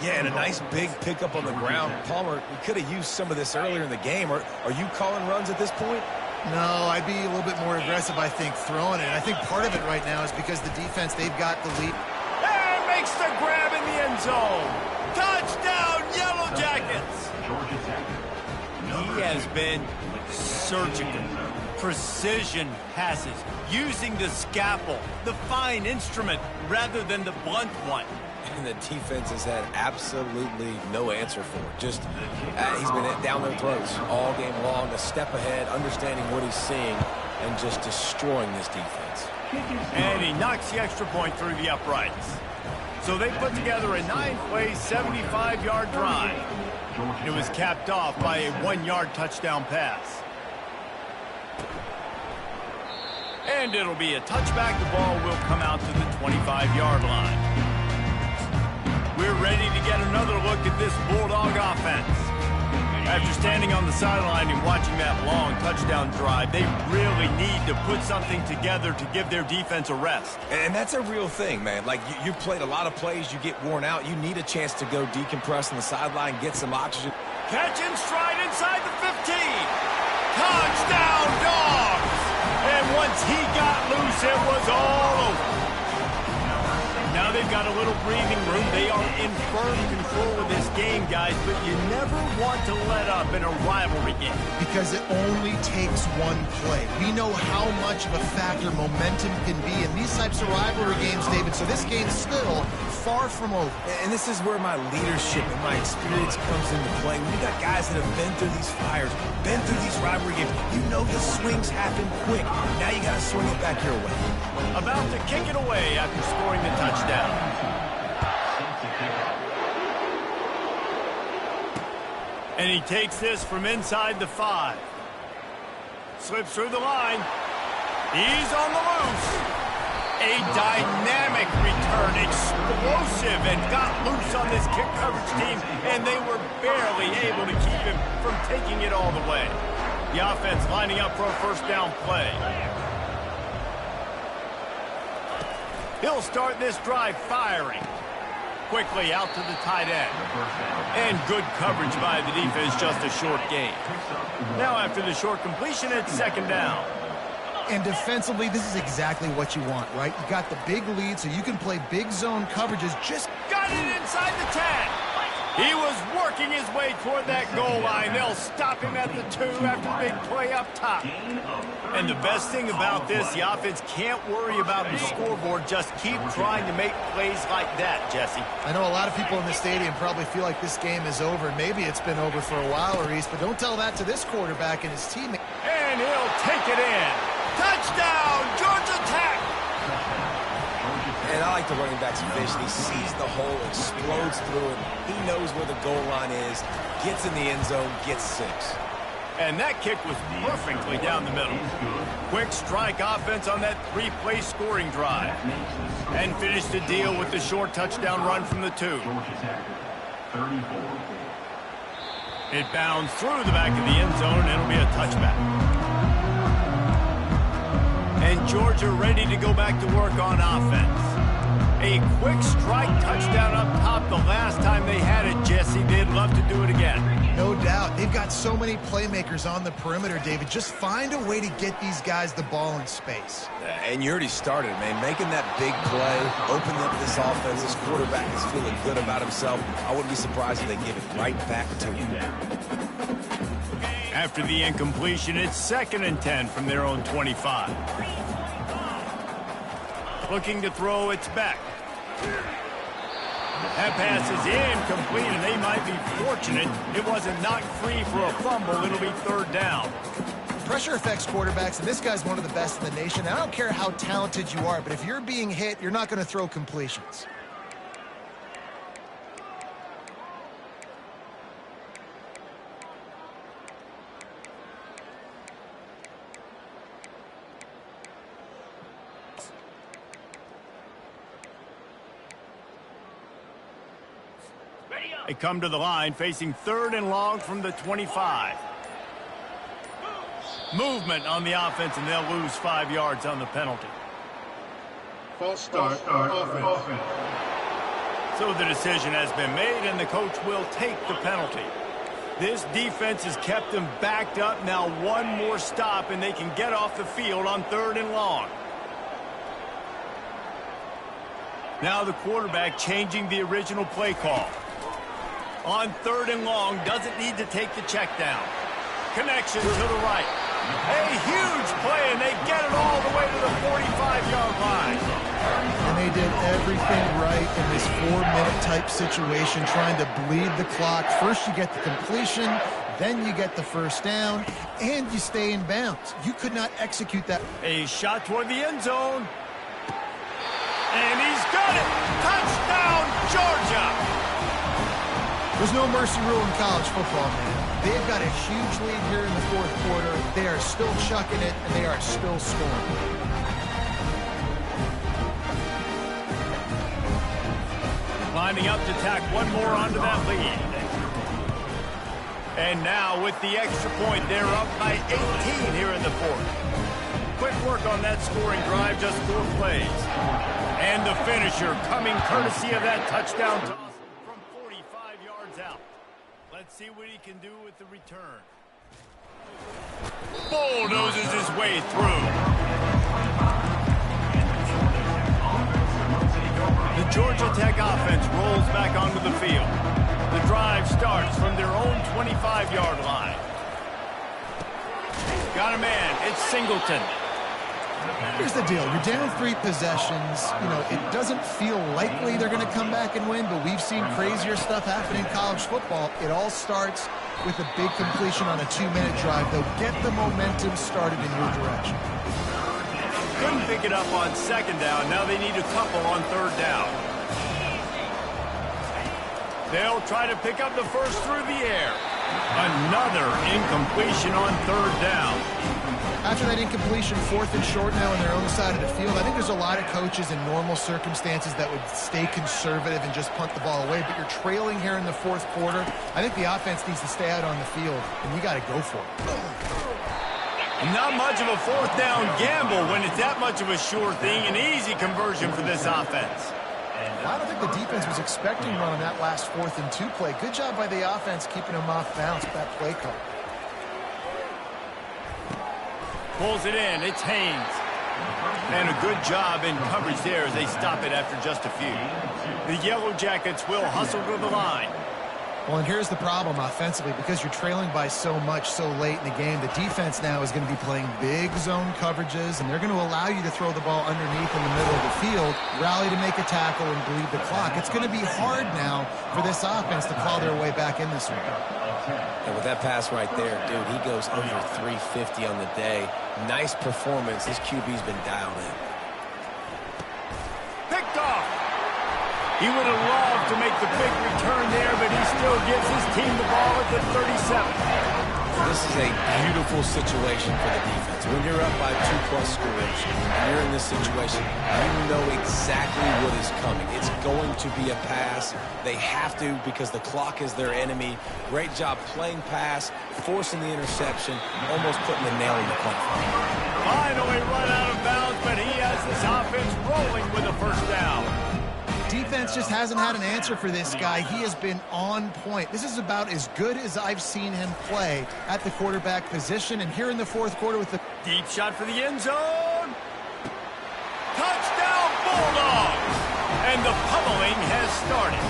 Yeah, and a nice big pickup on the ground. Palmer, we could have used some of this earlier in the game. Are you calling runs at this point? No, I'd be a little bit more aggressive, I think, throwing it. I think part of it right now is because the defense, they've got the lead. And makes the grab in the end zone. Touchdown, Yellow Jackets. He has been surgical. Precision passes, using the scalpel, the fine instrument, rather than the blunt one. And the defense has had absolutely no answer for it. Just, he's been down their throats all game long, a step ahead, understanding what he's seeing, and just destroying this defense. And he knocks the extra point through the uprights. So they put together a 9-play, 75-yard drive. It was capped off by a 1-yard touchdown pass. And it'll be a touchback. The ball will come out to the 25-yard line. We're ready to get another look at this Bulldog offense. After standing on the sideline and watching that long touchdown drive, they really need to put something together to give their defense a rest. And that's a real thing, man. Like, you've played a lot of plays, you get worn out. You need a chance to go decompress on the sideline, get some oxygen. Catch in stride inside the 15. Touchdown, Dogs! And once he got loose, it was all over. Now they've got a little breathing room. They are in firm control of this game, guys, but you never want to let up in a rivalry game. Because it only takes one play. We know how much of a factor momentum can be in these types of rivalry games, David, so this game's still far from over. And this is where my leadership and my experience comes into play. When you got guys that have been through these fires, been through these rivalry games, you know the swings happen quick. Now you got to swing it back your way. About to kick it away after scoring the touchdown. And he takes this from inside the 5. Slips through the line. He's on the loose. A dynamic return, explosive, and got loose on this kick coverage team, and they were barely able to keep him from taking it all the way. The offense lining up for a first down play. He'll start this drive firing. Quickly out to the tight end. And good coverage by the defense, just a short gain. Now after the short completion, it's 2nd down. And defensively, this is exactly what you want, right? You got the big lead, so you can play big zone coverages. Just got it inside the 10. He was working his way toward that goal line. They'll stop him at the 2 after the big play up top. And the best thing about this, the offense can't worry about the scoreboard. Just keep trying to make plays like that, Jesse. I know a lot of people in the stadium probably feel like this game is over. Maybe it's been over for a while, Reese, but don't tell that to this quarterback and his teammate. And he'll take it in. Touchdown, Georgia Tech! And I like the running back's vision. He sees the hole, explodes through it. He knows where the goal line is, gets in the end zone, gets 6. And that kick was perfectly down the middle. Quick strike offense on that 3-play scoring drive. And finished the deal with the short touchdown run from the 2. It bounds through the back of the end zone, and it'll be a touchback. And Georgia ready to go back to work on offense. A quick strike touchdown up top the last time they had it, Jesse. They'd love to do it again. No doubt. They've got so many playmakers on the perimeter, David. Just find a way to get these guys the ball in space. And you already started, man. Making that big play, opening up this offense. This quarterback is feeling good about himself. I wouldn't be surprised if they give it right back to him. After the incompletion, it's 2nd and 10 from their own 25. Looking to throw, it's back. That pass is incomplete, and they might be fortunate it wasn't knocked free for a fumble. It'll be 3rd down. Pressure affects quarterbacks, and this guy's one of the best in the nation. I don't care how talented you are, but if you're being hit, you're not going to throw completions. They come to the line facing 3rd and long from the 25. Movement on the offense, and they'll lose 5 yards on the penalty. False start, offense. So the decision has been made, and the coach will take the penalty. This defense has kept them backed up. Now one more stop, and they can get off the field on 3rd and long. Now the quarterback changing the original play call. On 3rd and long, doesn't need to take the check down. Connection to the right. A huge play, and they get it all the way to the 45-yard line. And they did everything right in this 4-minute type situation, trying to bleed the clock. First you get the completion, then you get the first down, and you stay in bounds. You could not execute that. A shot toward the end zone. And he's got it. Touchdown, Georgia. There's no mercy rule in college football, man. They've got a huge lead here in the 4th quarter. They are still chucking it, and they are still scoring. Lining up to tack one more onto that lead. And now with the extra point, they're up by 18 here in the 4th. Quick work on that scoring drive, just 4 plays. And the finisher coming courtesy of that touchdown toss. Out. Let's see what he can do with the return. Bulldozes his way through. The Georgia Tech offense rolls back onto the field. The drive starts from their own 25-yard line. Got a man. It's Singleton. Here's the deal. You're down 3 possessions. You know, it doesn't feel likely they're going to come back and win, but we've seen crazier stuff happen in college football. It all starts with a big completion on a 2-minute drive. They'll get the momentum started in your direction. Couldn't pick it up on 2nd down. Now they need a couple on 3rd down. They'll try to pick up the first through the air. Another incompletion on 3rd down. After that incompletion, 4th and short now on their own side of the field, I think there's a lot of coaches in normal circumstances that would stay conservative and just punt the ball away, but you're trailing here in the 4th quarter. I think the offense needs to stay out on the field, and you got to go for it. Not much of a 4th down gamble when it's that much of a sure thing. An easy conversion for this offense. I don't think the defense was expecting one on that last 4th and 2 play. Good job by the offense keeping them off bounds with that play call. Pulls it in. It's Haynes. And a good job in coverage there as they stop it after just a few. The Yellow Jackets will hustle to the line. Well, and here's the problem offensively. Because you're trailing by so much so late in the game, the defense now is going to be playing big zone coverages, and they're going to allow you to throw the ball underneath in the middle of the field, rally to make a tackle, and bleed the clock. It's going to be hard now for this offense to claw their way back in this one. And with that pass right there, dude, he goes over 350 on the day. Nice performance. His QB's been dialed in. Picked off. He would have loved to make the big return there, but he still gives his team the ball at the 37. This is a beautiful situation for the defense. When you're up by 2+ scores and you're in this situation, you know exactly what is coming. It's going to be a pass. They have to because the clock is their enemy. Great job playing pass, forcing the interception, almost putting the nail in the coffin. Finally run out of bounds, but he has this offense rolling with a first down. Defense just hasn't had an answer for this guy. He has been on point. This is about as good as I've seen him play at the quarterback position. And here in the 4th quarter with the deep shot for the end zone. Touchdown, Bulldogs! And the pummeling has started.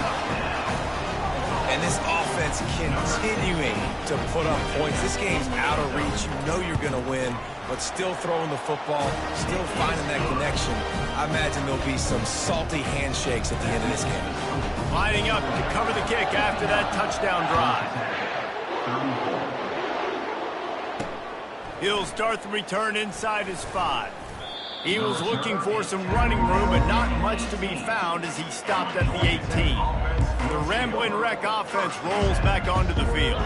And this offense continuing to put up points. This game's out of reach. You know you're going to win, but still throwing the football, still finding that connection. I imagine there'll be some salty handshakes at the end of this game. Lining up to cover the kick after that touchdown drive. He'll start the return inside his 5. He was looking for some running room, but not much to be found as he stopped at the 18. The Rambling Wreck offense rolls back onto the field.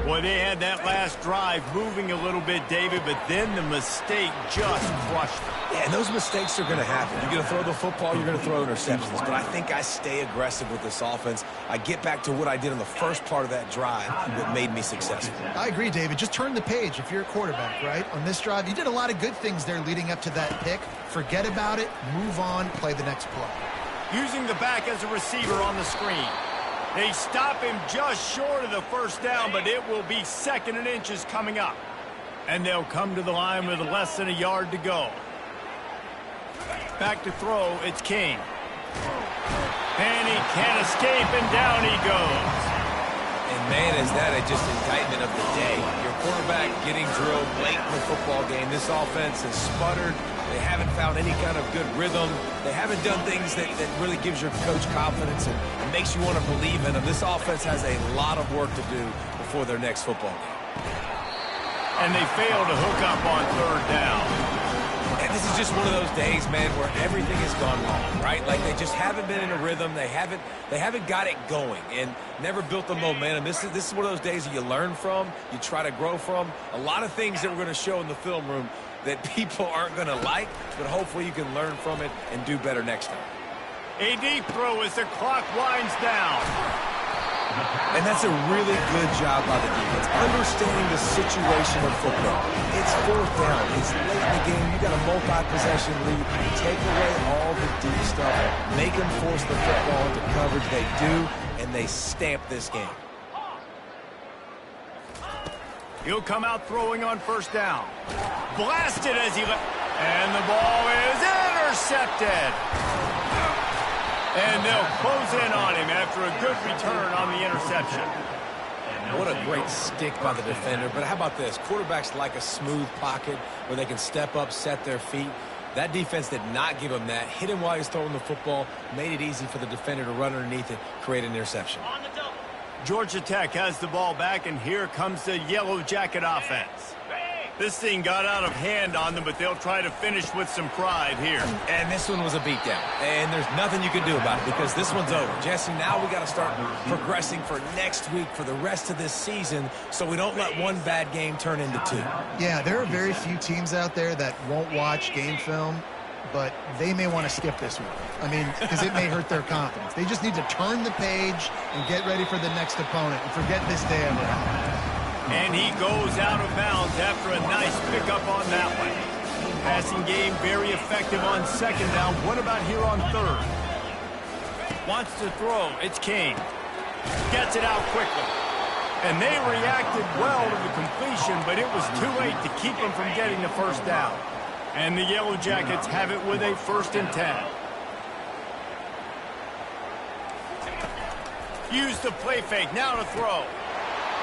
Boy, they had that last drive moving a little bit, David, but then the mistake just crushed them. Yeah, and those mistakes are going to happen. You're going to throw the football, you're going to throw interceptions. But I think I stay aggressive with this offense. I get back to what I did in the first part of that drive that made me successful. I agree, David. Just turn the page if you're a quarterback, right? On this drive, you did a lot of good things there leading up to that pick. Forget about it, move on, play the next play. Using the back as a receiver on the screen. They stop him just short of the first down, but it will be 2nd and inches coming up. And they'll come to the line with less than a yard to go. Back to throw, it's King. And he can't escape, and down he goes. And man, is that just indictment of the day. Your quarterback getting drilled late in the football game. This offense has sputtered. They haven't found any kind of good rhythm. They haven't done things that really gives your coach confidence and makes you want to believe in them. This offense has a lot of work to do before their next football game. And they fail to hook up on 3rd down. And this is just one of those days, man, where everything has gone wrong, right? Like they just haven't been in a rhythm. They haven't got it going and never built the momentum. This is one of those days that you learn from, you try to grow from. A lot of things that we're going to show in the film room that people aren't going to like, but hopefully you can learn from it and do better next time. A deep throw as the clock winds down. And that's a really good job by the defense, understanding the situation of football. It's 4th down. It's late in the game. You got a multi-possession lead. Take away all the deep stuff. Make them force the football into coverage. They do, and they stamp this game. He'll come out throwing on 1st down. Blasted as he and the ball is intercepted. And they'll close in on him after a good return on the interception. What a great stick by the defender. But how about this? Quarterbacks like a smooth pocket where they can step up, set their feet. That defense did not give him that. Hit him while he's throwing the football. Made it easy for the defender to run underneath it, create an interception. Georgia Tech has the ball back, and here comes the Yellow Jacket offense. This thing got out of hand on them, but they'll try to finish with some pride here. And this one was a beatdown. And there's nothing you can do about it because this one's over. Jesse, now we got to start progressing for next week, for the rest of this season, so we don't let one bad game turn into 2. Yeah, there are very few teams out there that won't watch game film, but they may want to skip this one. I mean, because it may hurt their confidence. They just need to turn the page and get ready for the next opponent and forget this day ever happened. And he goes out of bounds after a nice pickup on that one. Passing game very effective on 2nd down. What about here on 3rd? Wants to throw. It's King. Gets it out quickly. And they reacted well to the completion, but it was too late to keep them from getting the 1st down. And the Yellow Jackets have it with a 1st and 10. Use the play fake. Now to throw.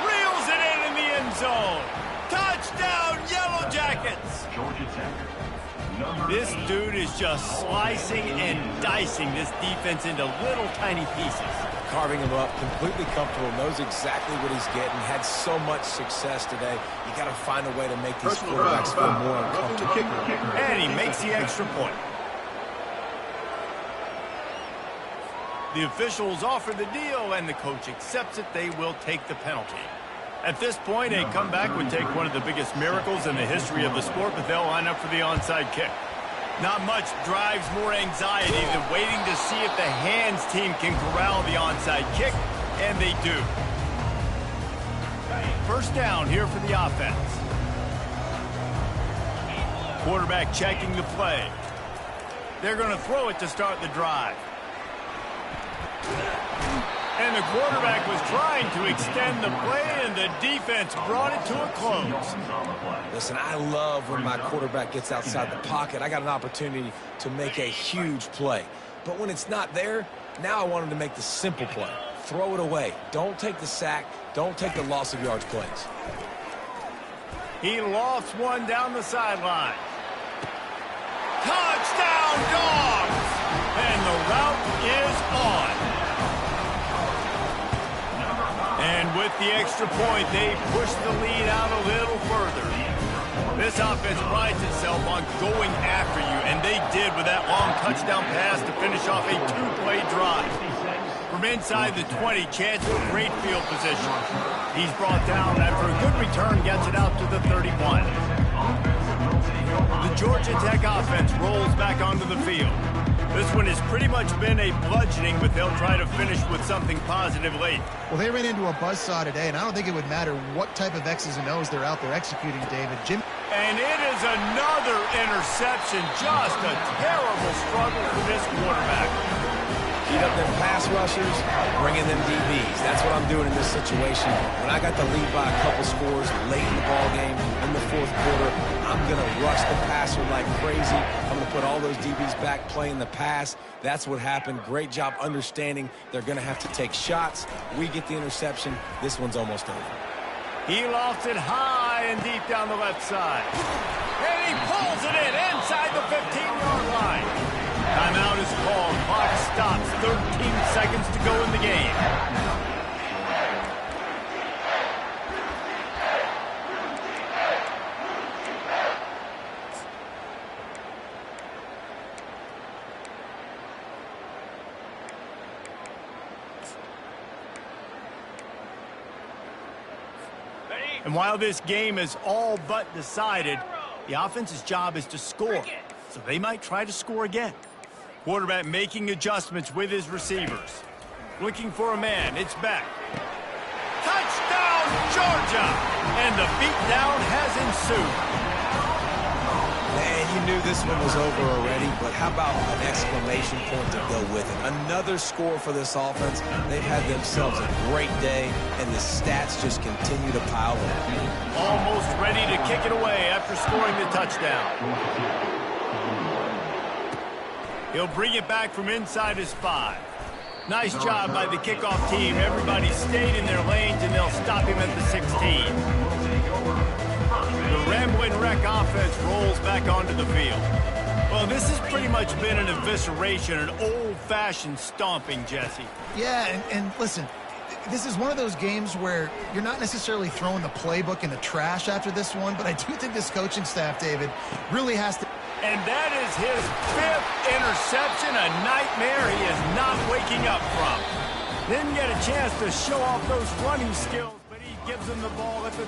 Reels it in the end zone. Touchdown, Yellow Jackets. This dude is just slicing and dicing this defense into little tiny pieces. Carving him up, completely comfortable, knows exactly what he's getting, had so much success today. You got to find a way to make these quarterbacks feel more uncomfortable. And he makes the extra point. The officials offer the deal, and the coach accepts it. They will take the penalty. At this point, a comeback would take one of the biggest miracles in the history of the sport, but they'll line up for the onside kick. Not much drives more anxiety than waiting to see if the hands team can corral the onside kick, and they do. 1st down here for the offense. Quarterback checking the play. They're going to throw it to start the drive. And the quarterback was trying to extend the play, and the defense brought it to a close. Listen, I love when my quarterback gets outside the pocket. I got an opportunity to make a huge play. But when it's not there, now I want him to make the simple play. Throw it away. Don't take the sack. Don't take the loss of yards plays. He lofts one down the sideline. Touchdown, Dogs! And the route is on. And with the extra point, they push the lead out a little further. This offense prides itself on going after you, and they did with that long touchdown pass to finish off a two-play drive. From inside the 20, chance for great field position. He's brought down after a good return, gets it out to the 31. The Georgia Tech offense rolls back onto the field. This one has pretty much been a bludgeoning, but they'll try to finish with something positive late. Well, they ran into a buzzsaw today, and I don't think it would matter what type of X's and O's they're out there executing, David. And it is another interception. Just a terrible struggle for this quarterback. Beat up them pass rushers, bringing them DBs. That's what I'm doing in this situation. When I got the lead by a couple scores late in the ball game, in the fourth quarter, I'm going to rush the passer like crazy. I'm going to put all those DBs back playing the pass. That's what happened. Great job understanding they're going to have to take shots. We get the interception. This one's almost over. He lofts it high and deep down the left side. And he pulls it in inside the 15-yard line. Timeout is called. Clock stops. 13 seconds to go in the game. And while this game is all but decided, the offense's job is to score. So they might try to score again. Quarterback making adjustments with his receivers. Looking for a man. It's back. Touchdown, Georgia! And the beatdown has ensued. Man, you knew this one was over already, but how about an exclamation point to go with it? Another score for this offense. They've had themselves a great day, and the stats just continue to pile up. Almost ready to kick it away after scoring the touchdown. He'll bring it back from inside his 5. Nice job by the kickoff team. Everybody stayed in their lanes, and they'll stop him at the 16. The Ramblin' Wreck offense rolls back onto the field. Well, this has pretty much been an evisceration, an old-fashioned stomping, Jesse. Yeah, and listen, this is one of those games where you're not necessarily throwing the playbook in the trash after this one, but I do think this coaching staff, David, really has to... And that is his 5th interception, a nightmare he is not waking up from. Didn't get a chance to show off those running skills, but he gives them the ball at the